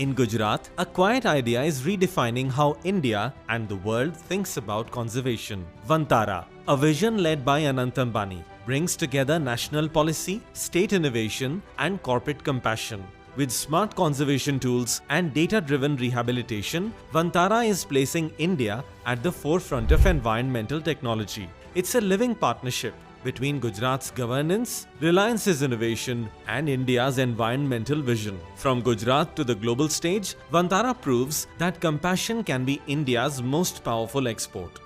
In Gujarat, a quiet idea is redefining how India and the world thinks about conservation. Vantara, a vision led by Anant Ambani, brings together national policy, state innovation, and corporate compassion. With smart conservation tools and data-driven rehabilitation, Vantara is placing India at the forefront of environmental technology. It's a living partnership between Gujarat's governance, Reliance's innovation, and India's environmental vision. From Gujarat to the global stage, Vantara proves that compassion can be India's most powerful export.